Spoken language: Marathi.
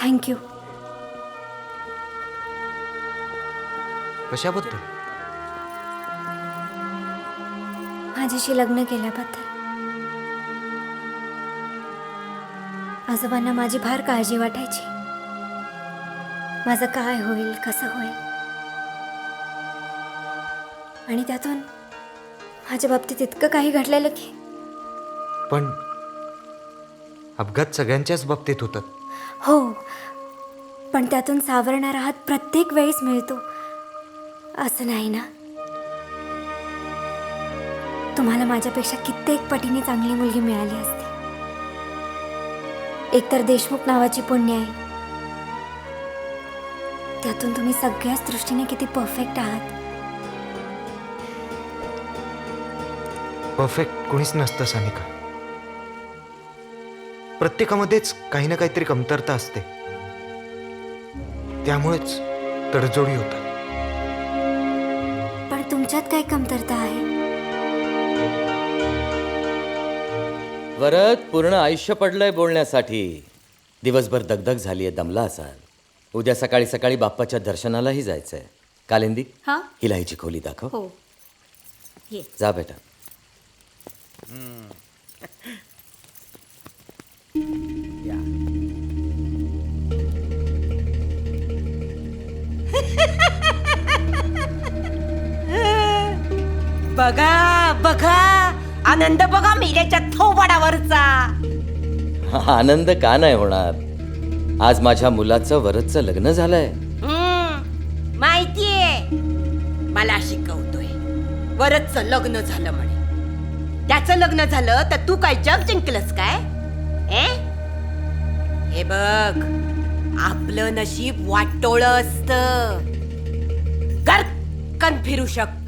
थँक्यू. कशाबद्दल? माझ्याशी लग्न केल्याबद्दल. आजोबांना माझी फार काळजी वाटायची. माझं काय होईल, कसं होईल, आणि त्यातून माझ्या बाबतीत इतकं काही घडलेलं की. पण अपघात सगळ्यांच्याच बाबतीत होतात. हो, पण त्यातून सावरणारा हात प्रत्येक वेळेस मिळतो असं नाही ना. तुम्हाला माझ्यापेक्षा कित्येक पटीने चांगली मुलगी मिळाली असती. एकतर देशमुख नावाची पुण्य आहे, त्यातून तुम्ही सगळ्याच दृष्टीने किती परफेक्ट आहात. परफेक्ट कोणीच नसतं सानिका. प्रत्येकामध्येच काही ना काहीतरी कमतरता असते, त्यामुळेच तडजोडी होतात. पण तुमच्यात काय कमतरता आहे? वरद पूर्ण आयुष्य पडलंय बोलण्यासाठी. दिवसभर दगदग झालीये, दमला असाल. उद्या सकाळी सकाळी बाप्पाच्या दर्शनालाही जायचंय. कालिंदी, हा? हिला हिची खोली दाखव. हो, ये. जा बेटा. बघा बघा, आनंद बघा मीरेच्या थोबाडावरचा. हा आनंद का नाही होणार? आज माझ्या मुलाचं वरदचं लग्न झालंय. माहितीये, मला शिकवतोय वरदचं लग्न झालं म्हणे. त्याचं लग्न झालं तर तू काय जग जिंकलंस काय? हे बघ, आपलं नशीब वाटोळं असतं. गर्कन फिरू शकत.